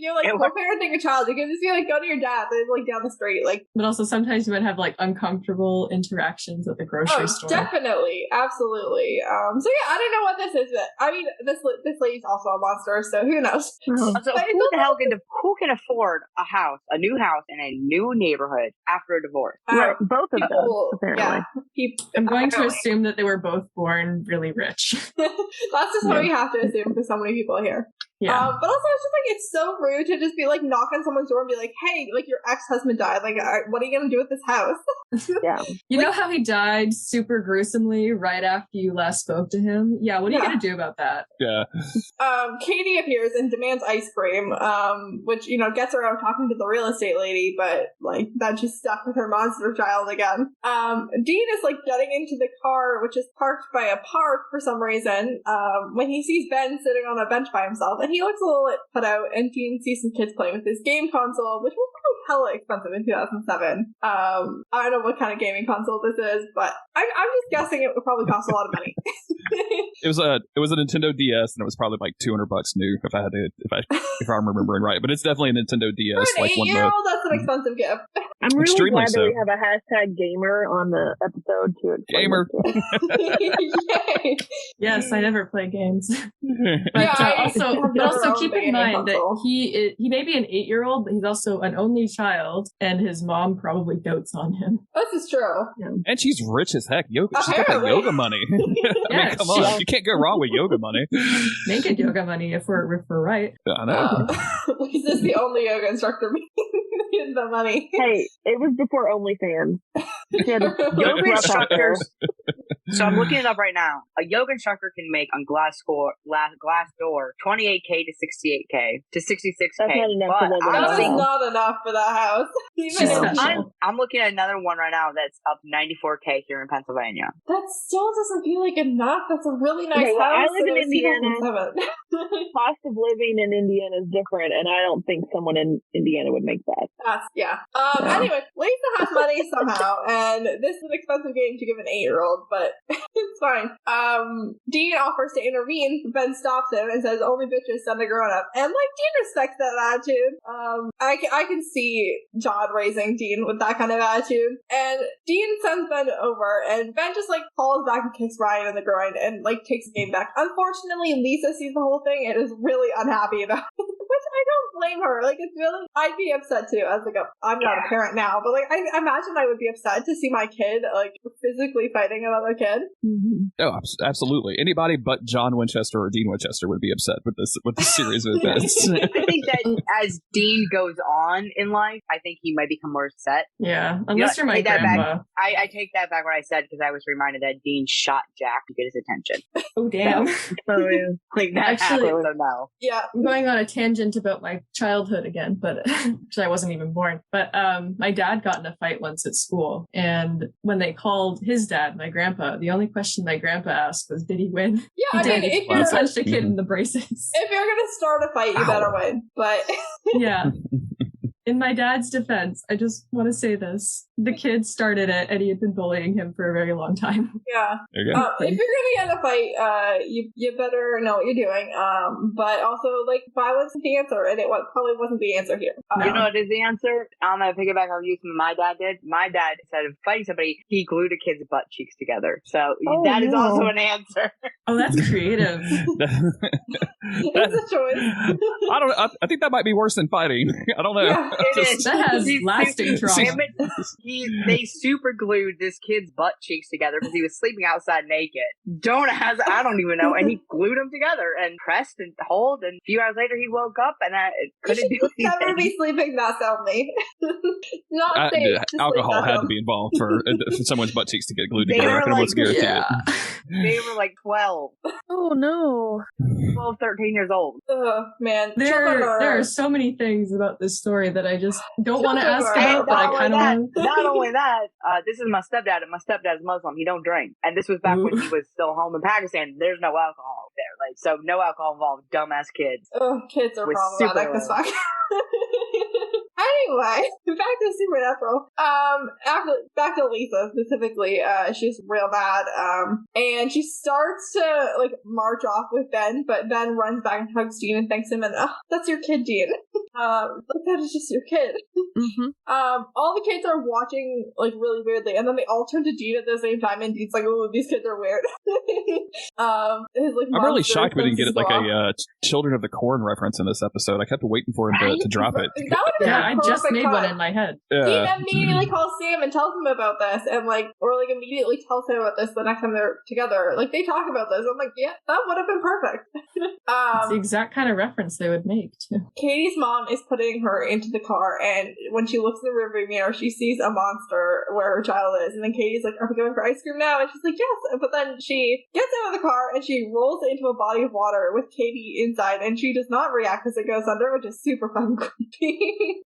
you're like co-parenting a child, you can just be like, go to your dad. They're like down the street, like. But also sometimes you might have like uncomfortable interactions at the grocery store. Definitely, absolutely. So yeah, I don't know what this is. But, I mean, this lady's also a monster, so who knows? So who can afford a new house in a new neighborhood after a divorce? Right, both of them, apparently. Yeah, I'm going to assume that they were both born really rich. That's just what we have to assume for so many people here. Yeah. But also, it's just like, it's so rude to just be like, knock on someone's door and be like, hey, like, your ex-husband died. Like, what are you going to do with this house? Yeah. You know how he died super gruesomely right after you last spoke to him? Yeah, what are you going to do about that? Yeah. Katie appears and demands ice cream, which, you know, gets her out talking to the real estate lady, but, like, then she's stuck with her monster child again. Dean is, like, getting into the car, which is parked by a park for some reason, when he sees Ben sitting on a bench by himself, and he looks a little put out, and Dean sees some kids playing with his game console, which was probably hella expensive in 2007. I don't know what kind of gaming console this is, but I'm just guessing it would probably cost a lot of money. It was a Nintendo DS, and it was probably like $200 new if I'm remembering right. But it's definitely a Nintendo DS. For an 8-year-old, that's an expensive gift. I'm really Extremely glad so. that we have a hashtag gamer on the episode to explain Gamer. Yay. Yes, I never play games. But Yeah, also keep in mind that he may be an 8-year-old, but he's also an only child, and his mom probably dotes on him. This is true. Yeah. And she's rich as heck. She's got that yoga money. I mean, come on. You can't go wrong with yoga money. Naked yoga money if we're right. I know. Lisa's the only yoga instructor making the money. Hey, it was before OnlyFans. She had Yoga instructors. So I'm looking it up right now. A yoga instructor can make on Glassdoor 28K to 68K to 66K. That's not enough to live in That a is house. not enough for that house. She's special. I'm looking at another one right now that's up 94K here in Pennsylvania. That still doesn't feel like enough. That's a really nice Okay, well, I house. live in and it was Indiana. 2007. Cost of living in Indiana is different, and I don't think someone in Indiana would make that. Anyway, Lisa has money somehow, and this is an expensive game to give an 8-year-old, but it's fine. Dean offers to intervene, but Ben stops him and says, only bitches send a grown-up. And, like, Dean respects that attitude. I can see John raising Dean with that kind of attitude. And Dean sends Ben over, and Ben just, like, falls back and kicks Ryan in the groin and, like, takes the game back. Unfortunately, Lisa sees the whole thing and is really unhappy about it. Which I don't blame her. Like, it's really, I'd be upset too. As like I'm not a parent now, but like I imagine I would be upset to see my kid like physically fighting another kid. Mm-hmm. Oh, absolutely. Anybody but John Winchester or Dean Winchester would be upset with this series of events. I think that as Dean goes on in life, I think he might become more upset. Yeah, unless you're my grandma. I take that back what I said because I was reminded that Dean shot Jack to get his attention. Oh damn! Oh yeah, like that Actually, happened. So no. Yeah, I'm going on a tangent about my childhood again, but actually I wasn't even born. But my dad got in a fight once at school, and when they called his dad, my grandpa, the only question my grandpa asked was, "Did he win?" Yeah, he I mean, did. if He you're punched a kid in the braces. If you're gonna start a fight, you better win. But yeah. In my dad's defense, I just want to say this. The kid started it, and he had been bullying him for a very long time. Yeah. There you go. If you're going to get in a fight, you better know what you're doing. But also, like, violence is the answer, and it probably wasn't the answer here. You know what is the answer? I'm going to piggyback on you something my dad did. My dad, instead of fighting somebody, he glued a kid's butt cheeks together. So that is also an answer. Oh, that's creative. It's a choice. I think that might be worse than fighting. I don't know. Yeah, that has lasting trauma. They super glued this kid's butt cheeks together because he was sleeping outside naked. I don't even know. And he glued them together and pressed and hold. And a few hours later, he woke up and couldn't do anything. Never be sleeping that soundly. Not safe. Alcohol had to be involved for someone's butt cheeks to get glued together. I can almost guarantee it. They were like 12. Oh no. 12, 13 years old. Oh, man. There are so many things about this story that I just don't want to ask about, but I kind of want. Not only that, this is my stepdad, and my stepdad's Muslim. He don't drink. And this was back when he was still home in Pakistan. There's no alcohol there. Like, so no alcohol involved. Dumbass kids. Oh, kids are problematic as fuck. Anyway, back to Supernatural. Back to Lisa specifically. She's real mad. And she starts to like march off with Ben, but Ben runs back and hugs Dean and thanks him. And that's your kid, Dean. That is just your kid. All the kids are watching like really weirdly, and then they all turn to Dean at the same time, and Dean's like, "Oh, these kids are weird." I'm really shocked we didn't get like a Children of the Corn reference in this episode. I kept waiting for him to drop it. I just made one in my head. Dean immediately calls Sam and tells him about this, and immediately tells him about this the next time they're together. Like they talk about this. I'm like, yeah, that would have been perfect. It's the exact kind of reference they would make too. Katie's mom is putting her into the car, and when she looks in the rearview mirror, she sees a monster where her child is, and then Katie's like, "Are we going for ice cream now?" And she's like, "Yes." But then she gets out of the car and she rolls into a body of water with Katie inside, and she does not react as it goes under, which is super fun creepy.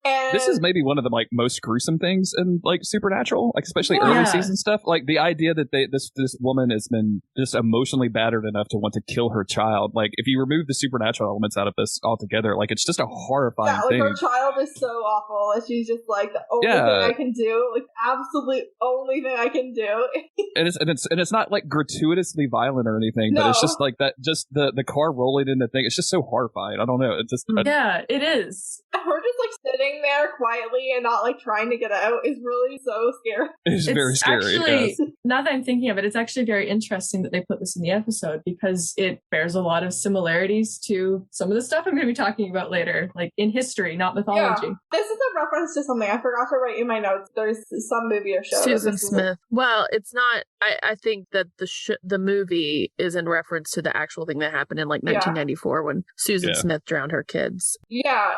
And this is maybe one of the like most gruesome things in like Supernatural, like especially early season stuff. Like the idea that this woman has been just emotionally battered enough to want to kill her child. Like if you remove the supernatural elements out of this altogether, like it's just a horrifying thing. Her child is so awful, and she's just like the only thing I can do, like absolute only thing I can do. and it's not like gratuitously violent or anything, but it's just like that, just the car rolling in the thing. It's just so horrifying. I don't know. It's just it is. Her just like sitting there quietly and not like trying to get out is really so scary. It's very scary. Actually, now that I'm thinking of it, it's actually very interesting that they put this in the episode because it bears a lot of similarities to some of the stuff I'm going to be talking about later, like in history, not mythology. Yeah. This is a reference to something I forgot to write in my notes. There's some movie or show. Susan Smith. Well, it's not. I think that the movie is in reference to the actual thing that happened in like 1994 when Susan Smith drowned her kids. Yeah.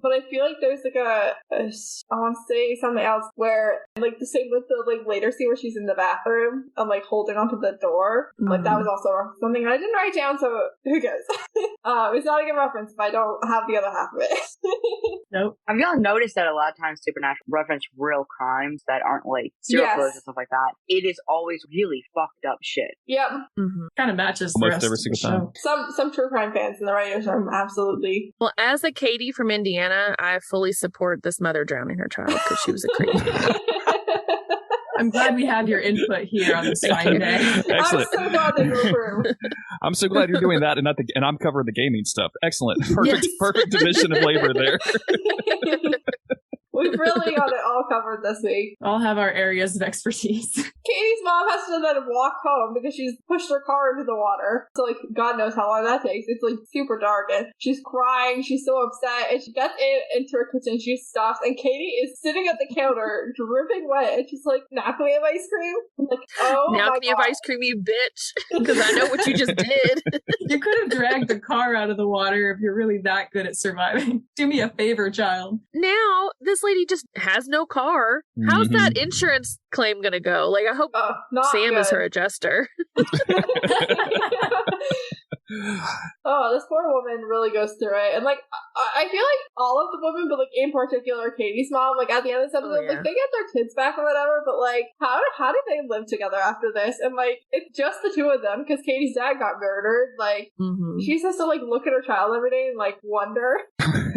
But I feel like there's like I want to say something else where like the same with the like later scene where she's in the bathroom and like holding onto the door. Like that was also something I didn't write down, so who cares? It's not a good reference if I don't have the other half of it. Nope. Have y'all noticed that a lot of times Supernatural reference real crimes that aren't like serial killers and stuff like that? It is always really fucked up shit. Yep. Kind of matches almost the every rest single time. Some true crime fans in the writers room, absolutely. Well, as a Katie from Indiana, I fully support this mother drowning her child because she was a creep. I'm glad we have your input here on this fine day. Excellent. I'm so glad that you're through. I'm so glad you're doing that and I'm covering the gaming stuff. Excellent. Perfect division of labor there. We've really got it all covered this week. All have our areas of expertise. Katie's mom has to then walk home because she's pushed her car into the water. So, like, God knows how long that takes. It's, like, super dark, and she's crying. She's so upset, and she gets into her kitchen. She stops, and Katie is sitting at the counter, dripping wet, and she's like, "Now can we have ice cream?" I'm like, oh now my can you have ice cream, you bitch? Because I know what you just did. You could have dragged the car out of the water if you're really that good at surviving. Do me a favor, child. Now, this lady just has no car. How's that insurance claim gonna go? Like, I hope Sam is her adjuster. Oh, this poor woman really goes through it. And, like, I feel like all of the women, but, like, in particular, Katie's mom, like, at the end of this episode, like, they get their kids back or whatever, but, like, how did they live together after this? And, like, it's just the two of them, because Katie's dad got murdered. Like, she just has to, like, look at her child every day and, like, wonder.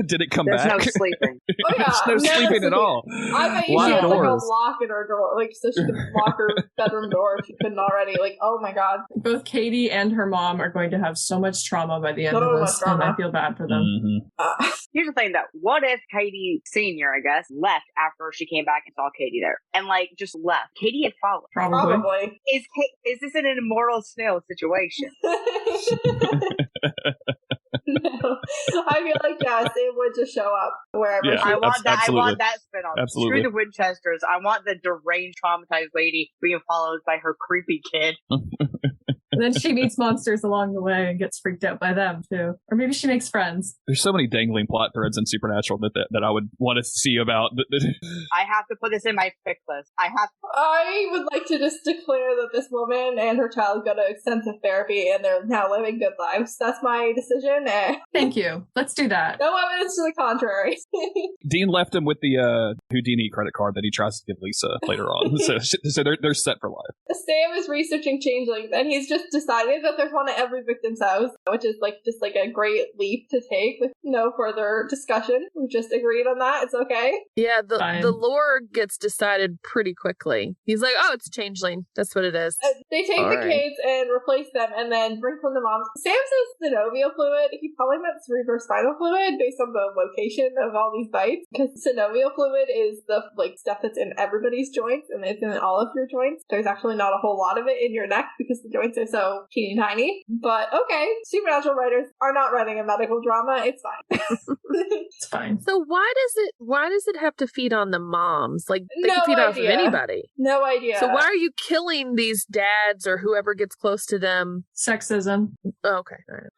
Did it come back? There's no sleeping. Oh, yeah. There's no sleeping at all. I bet you she has, like, a lock in her door, like, so she could lock her bedroom door if she couldn't already. Like, oh, my God. Both Katie and her mom are going to have so much trauma by the end of this, and I feel bad for them. Here's the thing, though. What if Katie Sr., I guess, left after she came back and saw Katie there? And, like, just left. Katie had followed. Probably. Is this an immortal snail situation? No. I feel like, yes, it would just show up wherever she I want that. Absolutely. I want that spin on. Absolutely. Screw the Winchesters. I want the deranged, traumatized lady being followed by her creepy kid. And then she meets monsters along the way and gets freaked out by them, too. Or maybe she makes friends. There's so many dangling plot threads in Supernatural that I would want to see about. I have to put this in my pick list. I would like to just declare that this woman and her child got extensive therapy and they're now living good lives. That's my decision. Thank you. Let's do that. No evidence to the contrary. Dean left him with the Houdini credit card that he tries to give Lisa later on. So they're set for life. Sam is researching changelings and he's just just decided that there's one at every victim's house, which is like just like a great leap to take with no further discussion. We've just agreed on that. It's okay. Yeah, the lore gets decided pretty quickly. He's like, oh, it's changeling. That's what it is. They take the kids and replace them and then bring from the moms. Sam says synovial fluid. He probably meant cerebrospinal fluid based on the location of all these bites, because synovial fluid is the like stuff that's in everybody's joints and it's in all of your joints. There's actually not a whole lot of it in your neck because the joints are so teeny tiny. But okay, supernatural writers are not writing a medical drama. It's fine. It's fine. So why does it have to feed on the moms? Like they No can feed off of idea. anybody. No idea. So why are you killing these dads or whoever gets close to them? Sexism. Oh, okay. All right.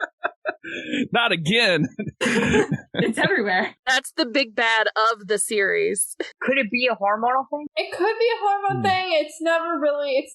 Not again. It's everywhere. That's the big bad of the series. Could it be a hormonal thing? It could be a hormone thing. It's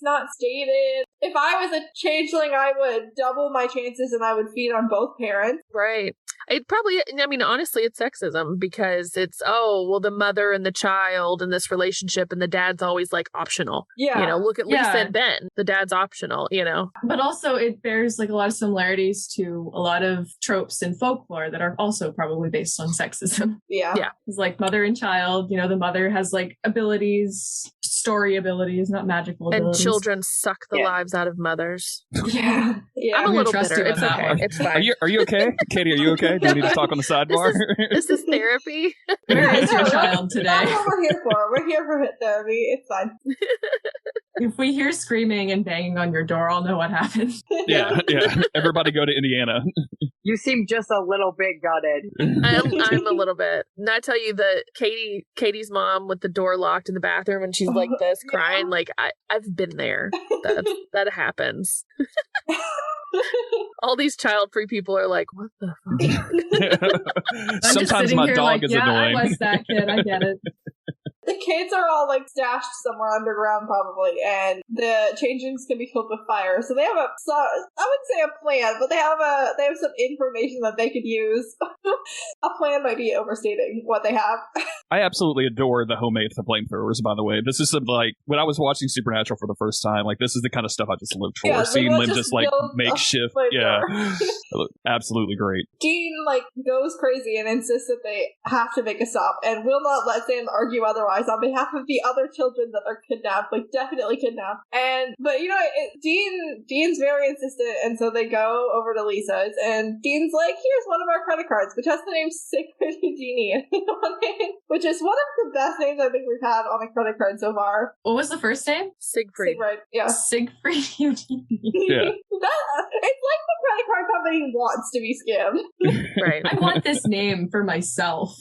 not stated. If I was a changeling, I would double my chances and I would feed on both parents. Right. It probably, I mean, honestly, it's sexism because it's, oh, well, the mother and the child in this relationship and the dad's always like optional. Yeah. You know, look at Lisa and Ben. The dad's optional, you know. But also it bears like a lot of similarities to a lot of tropes in folklore that are also probably based on sexism. Yeah. Yeah. It's like mother and child, you know, the mother has like abilities, story abilities, not magical abilities. And children suck the lives out of mothers. Yeah. I'm a little trust bitter. you on It's that okay. one. It's fine. Are you okay? Katie, are you okay? Do we need to talk on the sidebar? This is therapy. Where is your child That's today? what we're here for. We're here for hit therapy. It's fine. If we hear screaming and banging on your door, I'll know what happened. Yeah. Everybody go to Indiana. You seem just a little bit gutted. I'm a little bit. And I tell you that Katie's mom with the door locked in the bathroom and she's like this crying. Like I've been there. That happens. All these child-free people are like, what the fuck? Sometimes my dog is annoying. I was that kid. I get it. The kids are all like stashed somewhere underground probably, and the changelings can be killed with fire. So they have I wouldn't say a plan, but they have some information that they could use. A plan might be overstating what they have. I absolutely adore the homemade flamethrowers, by the way. This is some, like, when I was watching Supernatural for the first time, like, this is the kind of stuff I just lived for. Yeah, seeing them just like makeshift. Yeah. Absolutely great. Dean, like, goes crazy and insists that they have to make a stop and will not let Sam argue otherwise on behalf of the other children that are kidnapped, like, definitely kidnapped. But, you know, Dean's very insistent, and so they go over to Lisa's, and Dean's like, here's one of our credit cards, which has the name Siegfried Houdini on it, which is one of the best names I think we've had on a credit card so far. What was the first name? Siegfried. Yeah. Siegfried Houdini. Yeah. It's like the credit card company wants to be scammed. Right. I want this name for myself.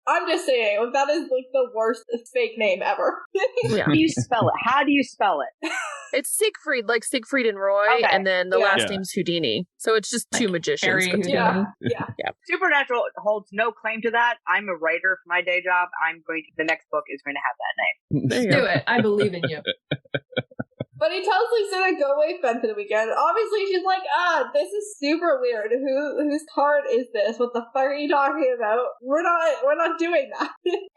I'm just saying, that is like the worst fake name ever. Yeah. How do you spell it? How do you spell it? It's Siegfried, like Siegfried and Roy, Okay. and then the last name's Houdini. So it's just two magicians. Harry Houdini. Yeah. Supernatural holds no claim to that. I'm a writer for my day job. The next book is going to have that name. There you Do go. it. I believe in you. But he tells Lisa to go away Ben for the weekend. Obviously, she's like, this is super weird. Whose card is this? What the fuck are you talking about? We're not doing that.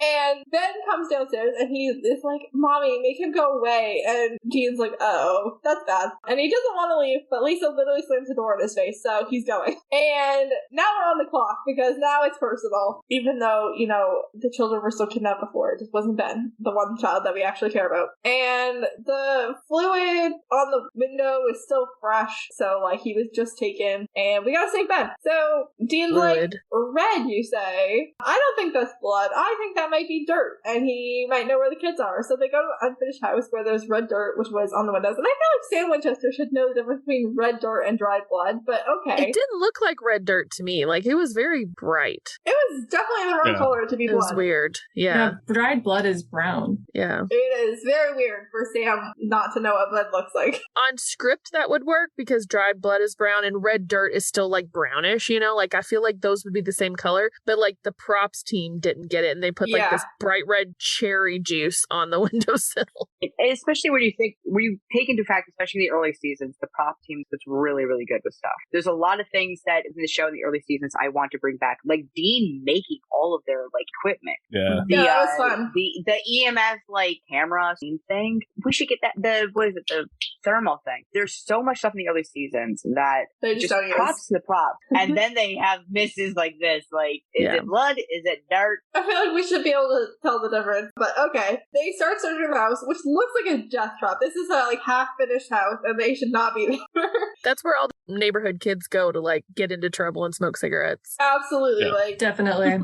And Ben comes downstairs and he is like, Mommy, make him go away. And Dean's like, oh, that's bad. And he doesn't want to leave, but Lisa literally slams the door in his face, so he's going. And now we're on the clock because now it's personal. Even though, you know, the children were still kidnapped before. It just wasn't Ben, the one child that we actually care about. And the fluid on the window is still fresh, so like he was just taken, and we gotta save Ben. So Dean's like, red, you say? I don't think that's blood. I think that might be dirt, and he might know where the kids are. So they go to an unfinished house where there's red dirt, which was on the windows. And I feel like Sam Winchester should know the difference between red dirt and dried blood, but okay. It didn't look like red dirt to me. Like it was very bright. It was definitely the wrong color to be blood. It was weird. Yeah. Dried blood is brown. Yeah. It is very weird for Sam not to know what blood looks like. On script, that would work because dried blood is brown and red dirt is still like brownish, you know? Like I feel like those would be the same color, but like the props team didn't get it and they put like this bright red cherry juice on the windowsill. Especially when you take into fact, especially in the early seasons, the prop team was really, really good with stuff. There's a lot of things that in the show in the early seasons I want to bring back, like Dean making all of their like equipment. Yeah. That was fun. The EMF like camera thing. We should get that. The thermal thing. There's so much stuff in the early seasons that they just don't props to the prop. And then they have misses like this. Like, is it blood? Is it dirt? I feel like we should be able to tell the difference. But okay. They start searching the house, which looks like a death trap. This is a like half-finished house, and they should not be there. That's where all the neighborhood kids go to like get into trouble and smoke cigarettes. Absolutely. Yeah. Like Definitely.